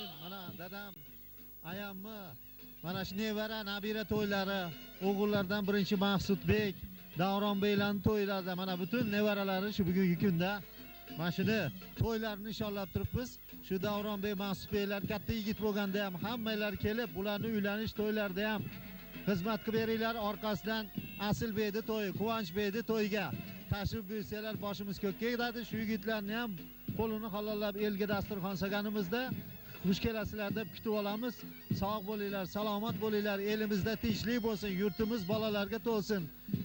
bugun mana dadam, ayammi, mana shu nevara, nabira to'ylari, o'g'illardan birinchi Maqsudbek, Davronbeklarning to'ylarida mana butun nevaralari shu bugungi kunda mana shuni to'ylarini nishonlab turibmiz. Shu Davronbek, Maqsudbeklar katta yigit bo'lganda ham hammalar kelib, bularni uylanish to'ylarida ham xizmat qilib beringlar. Orqasidan Asilbekni to'yi, Quvonchbekni to'yiga tashrif buyursalar boshimiz ko'kka yetadi. Shu yigitlarni ham qo'lini halollab elga dasturxon solganimizda xush kelasizlar deb kutib olamiz. Sog' bo'linglar, salomat bo'linglar. Elimizda tinchlik bo'lsin, yurtimiz bolalarga to'lsin.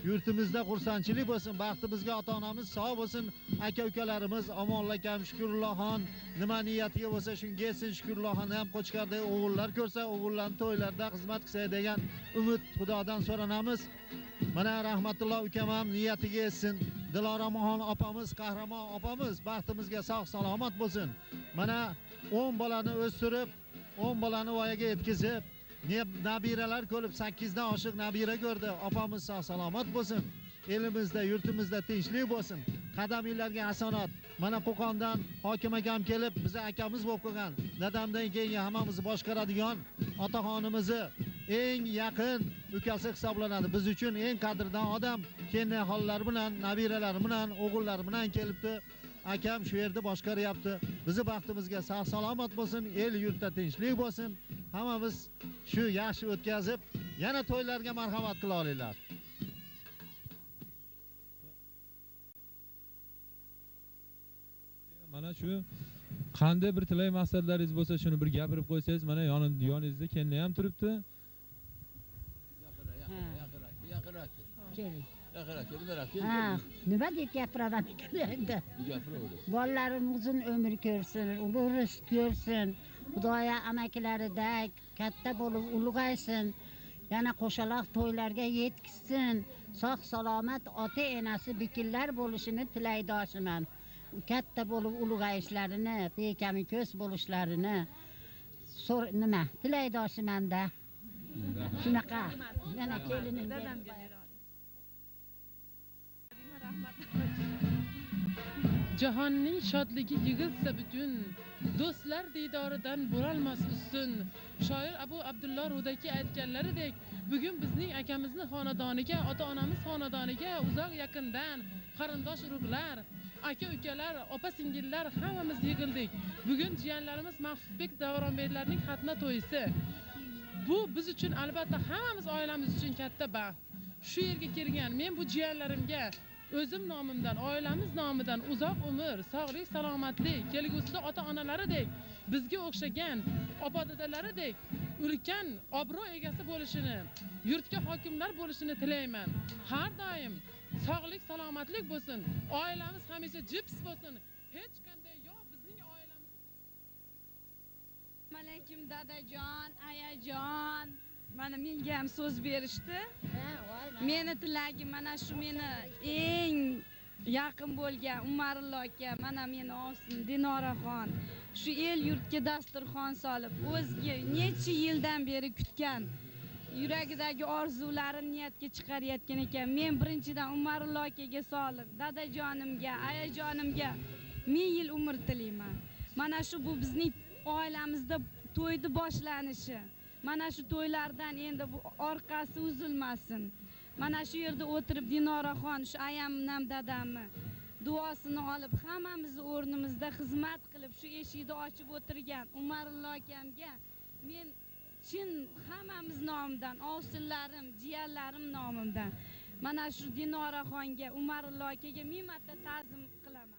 Yurtimizda xursandchilik bo'lsin, baxtimizga ota-onamiz sog' bo'lsin. Aka-ukalarimiz Omonli akam, Shukurullohxon nima niyatiga bo'lsa shunga yetsin. Shukurullohxon ham Qo'chqardagi o'g'illar ko'rsa, o'g'illarning to'ylarida xizmat qilsa degan umid Xudodan so'ranamiz. Mana Rahmatullo ukam ham niyatiga yetsin. Diloramoxon opamiz, Qahramon opamiz baxtimizga sog' salomat bo'lsin. Mana 10 bolani o'stirib, 10 bolani voyaga yetkazib, nabiralar ko'rib 8 dan oshiq nabira ko'rdi. Opamiz sog' salomat bo'lsin. Elimizda, yurtimizda tinchlik bo'lsin. Qadaminglarga hasonat. Mana Qo'qondan hokim akam kelib, biza akamiz bo'lib qolgan. Dadamdan keyin hammamizni boshqaradigan otaxonimizni eng yaqin ukasi hisoblanadi. Biz uchun eng qadrdon odam. Keyin hollar bilan, nabiralar bilan, o'g'illar bilan kelibdi. Akam shu yerda boshqaryapti. Bizi baxtimizga sog' salomat bo'lsin, el yurtda tinchlik bo'lsin. Hammamiz shu yaxshi o'tkazib, yana to'ylarga marhamat qila olinglar. Mana shu qanday bir tilay maqsadlaringiz bo'lsa, shuni bir gapirib qo'ysangiz, mana yoningizda kenni ham turibdi. Yaqinroq. Keling. Yaqinroq. Nima deb gapiraman endi? Bolalarimiz umr ko'rsin, ulug' ko'rsin. Xudoya amakilaridek katta bo'lib ulug'aysin. Yana qo'shaloq to'ylarga yetkizsin. Sog' salomat ota-enasi bekillar bo'lishini tilaydoshiman. Katta bo'lib ulug'ayishlarini, bekami ko'z bo'lishlarini nima tilaydoshiman-da. Shunaqa. Yana kelinim dadamga Jahonning shodligi yig'ilsa butun, do'stlar diydoridan bo'lolmas ustun. Shoir Abu Abdulloh Rudaki aytganlaridek, bugun bizning akamizni xonadoniga, ota-onamiz xonadoniga uzoq yaqindan qarindosh urug'lar, aka-ukalar, opa-singillar hammamiz yig'ildik. Bugun jiyanlarimiz Maqsudbek, Davronbeklarning xatna to'yisi. Bu biz uchun albatta hammamiz oilamiz uchun katta baxt. Shu yerga kelgan men bu jiyanlarimga o'zim nomimdan, oilamiz nomidan uzoq umr, sog'lik, salomatlik, kelgusida ota-onalaridek, bizga o'xshagan opa-dadalaridek ulkan obro' egasi bo'lishini, yurtga hokimlar bo'lishini tilayman. Har doim sog'lik, salomatlik bo'lsin, oilamiz hamisha jips bo'lsin. Hech qanday bizning oilamiz. Assalomu alaykum dadajon, ayajon. Mana menga ham so'z berishdi. Meni tilagim mana shu meni eng yaqin bo'lgan Umarullo aka, mana meni olsin Dinoraxon. Shu el yurtga dasturxon solib, o'ziga necha yildan beri kutgan yuragidagi orzularini niyatga chiqarayotgan ekan. Men birinchidan Umarullo akaga sog'liq, dadajonimga, ayajonimga 1000 yil umr tilayman. Mana shu bu bizning oilamizda to'yni boshlanishi. Mana shu to'ylardan endi bu orqasi uzilmasin. Mana shu yerda o'tirib Dinoraxon, shu ayamnam dadamni duosini olib, hammamizni o'rnimizda xizmat qilib, shu eshikni ochib o'tirgan Umarullo akamga men chin hammamiz nomidan, ovsinlarim, jiyanlarim nomimdan mana shu Dinoraxonga, Umarullo akaga 1000 marta ta'zim qilaman.